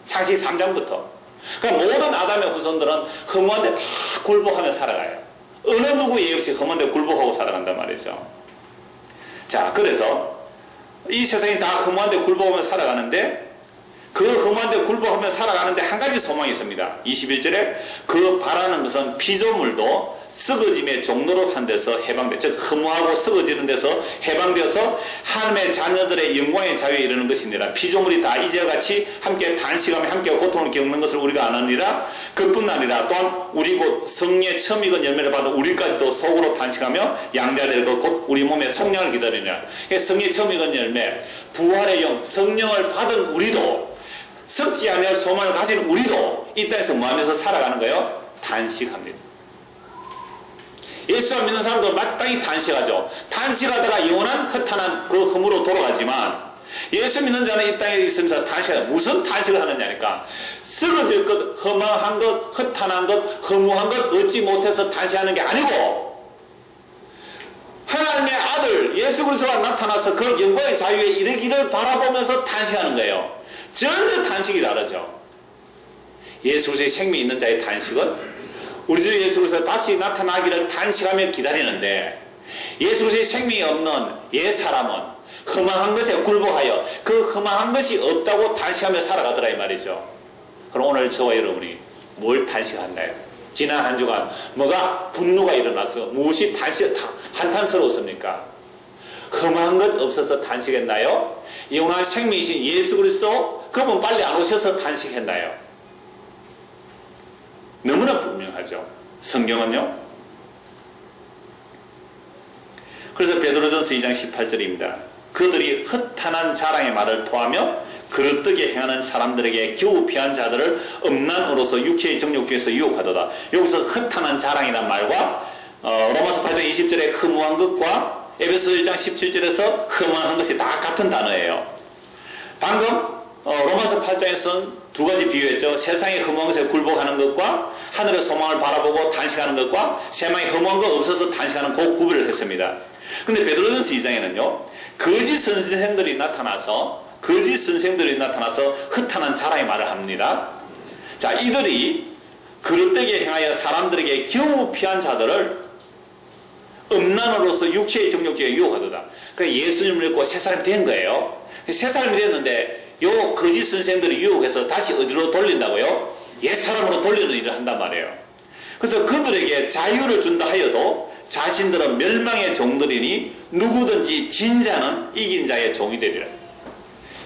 A: 창세기 3장부터. 그러니까 모든 아담의 후손들은 허무한데 다 굴복하며 살아가요. 어느 누구 예의 없이 허무한데 굴복하고 살아간단 말이죠. 자, 그래서 이 세상이 다 허무한데 굴복하며 살아가는데 그 허무한데 굴복하며 살아가는데 한 가지 소망이 있습니다. 21절에 그 바라는 것은 피조물도 썩어짐의 종로로 한 데서 해방돼, 즉 허무하고 썩어지는 데서 해방되어서 하나님의 자녀들의 영광의 자유에 이르는 것이니라. 피조물이 다 이제와 같이 함께 단식하며 함께 고통을 겪는 것을 우리가 아느니라. 그뿐 아니라 또한 우리 곧 성령의 처음 익은 열매를 받은 우리까지도 속으로 단식하며 양자될 것 곧 우리 몸의 속량을 기다리니라. 성령의 처음 익은 열매, 부활의 영, 성령을 받은 우리도 썩지 않을 소망을 가진 우리도 이 땅에서 뭐 하면서 살아가는 거예요? 단식합니다. 예수 안 믿는 사람도 마땅히 단식하죠. 단식하다가 영원한 허탄한 그 흠으로 돌아가지만 예수 믿는 자는 이 땅에 있으면서 단식하죠. 무슨 단식을 하느냐니까 썩어질 것, 허망한 것, 허탄한 것, 허무한 것 얻지 못해서 단식하는 게 아니고 하나님의 아들 예수 그리스도가 나타나서 그 영광의 자유에 이르기를 바라보면서 단식하는 거예요. 전혀 단식이 다르죠. 예수 그리스도의 생명이 있는 자의 단식은 우리 주 예수 그리스도가 다시 나타나기를 단식하며 기다리는데 예수 그리스도의 생명이 없는 옛 사람은 허망한 것에 굴복하여 그 허망한 것이 없다고 단식하며 살아가더라 이 말이죠. 그럼 오늘 저와 여러분이 뭘 단식하나요? 지난 한 주간 뭐가 분노가 일어나서 무엇이 한탄스러웠습니까? 험한 것 없어서 단식했나요? 영원한 생명이신 예수 그리스도 그분 빨리 안 오셔서 단식했나요? 너무나 분명하죠. 성경은요. 그래서 베드로전서 2장 18절입니다. 그들이 허탄한 자랑의 말을 토하며 그릇되게 행하는 사람들에게 겨우 피한 자들을 음란으로서 육체의 정욕 중에서 유혹하도다. 여기서 허탄한 자랑이란 말과 로마서 8장 20절의 허무한 것과 에베소 1장 17절에서 허무한 것이 다 같은 단어예요. 방금 로마서 8장에서는 두 가지 비유했죠. 세상의 허무한 것에 굴복하는 것과 하늘의 소망을 바라보고 단식하는 것과 세상에 허무한 것 없어서 단식하는 그 구별을 했습니다. 근데 베드로전서 2장에는요. 거짓 선생들이 나타나서 허탄한 자랑의 말을 합니다. 자, 이들이 그릇되게 행하여 사람들에게 겨우 피한 자들을 음란으로서 육체의 정욕죄에 유혹하도다. 그러니까 예수님을 믿고 새 사람이 된 거예요. 새 사람이 됐는데 요 거짓 선생들이 유혹해서 다시 어디로 돌린다고요? 옛 사람으로 돌리는 일을 한단 말이에요. 그래서 그들에게 자유를 준다 하여도 자신들은 멸망의 종들이니 누구든지 진 자는 이긴 자의 종이 되리라.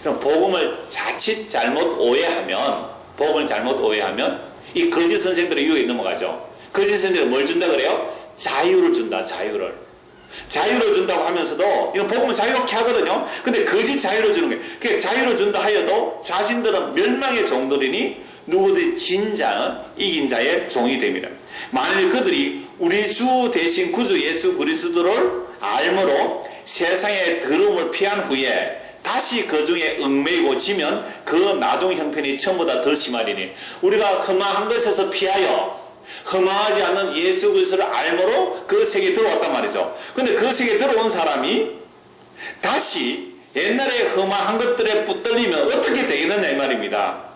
A: 그럼 복음을 자칫 잘못 오해하면 이 거짓 선생들의 유혹에 넘어가죠. 거짓 선생들이 뭘 준다 그래요? 자유를 준다. 자유를 준다고 하면서도 이건 복음은 자유롭게 하거든요. 근데 거짓 자유를 주는 거예요. 그러니까 자유를 준다 하여도 자신들은 멸망의 종들이니 누구든지 진 자는 이긴 자의 종이 됩니다. 만일 그들이 우리 주 대신 구주 예수 그리스도를 알므로 세상의 더러움을 피한 후에 다시 그 중에 얽매이고 지면 그 나중 형편이 처음보다 더 심하리니, 우리가 흠망한 것에서 피하여 흠망하지 않는 예수 그리스도를 알므로 그 세계에 들어왔단 말이죠. 근데 그 세계에 들어온 사람이 다시 옛날에 흠망한 것들에 붙들리면 어떻게 되겠느냐 이 말입니다.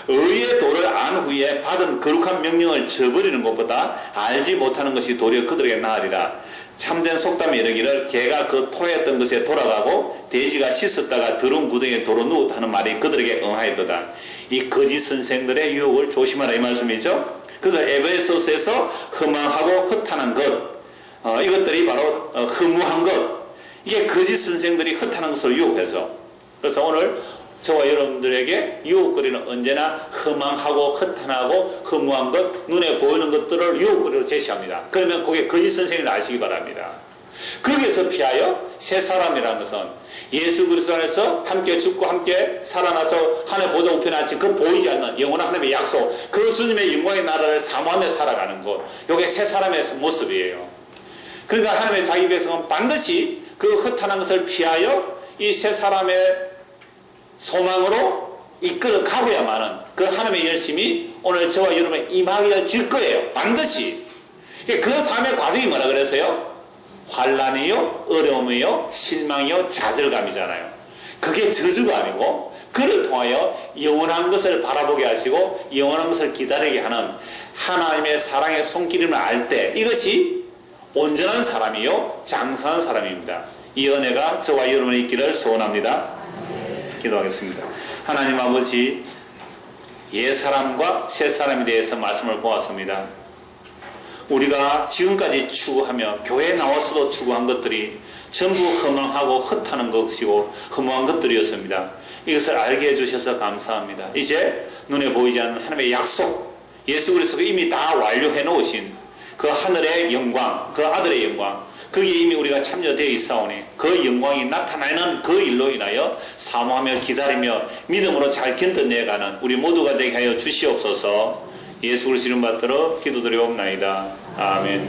A: 의의 도를 안 후에 받은 거룩한 명령을 저버리는 것보다 알지 못하는 것이 도리어 그들에게 나으리라. 참된 속담에 이르기를 개가 그 토했던 것에 돌아가고 돼지가 씻었다가 더러운 구덩이에 도로 누웠다 하는 말이 그들에게 응하였도다. 이 거짓 선생들의 유혹을 조심하라 이 말씀이죠. 그래서 에베소서에서 흠망하고 허탄한 것, 이것들이 바로 허무한 것, 이게 거짓 선생들이 허탄한 것으로 유혹해서, 그래서 오늘 저와 여러분들에게 유혹거리는 언제나 허망하고 허탄하고 허무한 것, 눈에 보이는 것들을 유혹거리로 제시합니다. 그러면 그게 거짓 선생님을 아시기 바랍니다. 거기에서 피하여 새 사람이라는 것은 예수 그리스도 안에서 함께 죽고 함께 살아나서 하나님의 보좌 우편에 앉힌 그 보이지 않는 영원한 하나님의 약속, 그 주님의 영광의 나라를 사모하며 살아가는 것, 이게 새 사람의 모습이에요. 그러니까 하나님의 자기 백성은 반드시 그 허탄한 것을 피하여 이 새 사람의 소망으로 이끌어 가고야만은 그 하나님의 열심이 오늘 저와 여러분의 임하게 질 거예요. 반드시. 그 삶의 과정이 뭐라 그랬어요? 환난이요, 어려움이요, 실망이요, 좌절감이잖아요. 그게 저주가 아니고 그를 통하여 영원한 것을 바라보게 하시고 영원한 것을 기다리게 하는 하나님의 사랑의 손길임을 알 때, 이것이 온전한 사람이요, 장사한 사람입니다. 이 은혜가 저와 여러분이 있기를 소원합니다. 기도하겠습니다. 하나님 아버지, 옛사람과 새사람에 대해서 말씀을 보았습니다. 우리가 지금까지 추구하며 교회에 나와서도 추구한 것들이 전부 허망하고 허탄한 것이고 허무한 것들이었습니다. 이것을 알게 해주셔서 감사합니다. 이제 눈에 보이지 않는 하나님의 약속, 예수 그리스도가 이미 다 완료해 놓으신 그 하늘의 영광, 그 아들의 영광, 거기에 이미 우리가 참여되어 있사오니 그 영광이 나타나는 그 일로 인하여 사모하며 기다리며 믿음으로 잘 견뎌내가는 우리 모두가 되게 하여 주시옵소서. 예수 그리스도 이름 받들어 기도드리옵나이다. 아멘.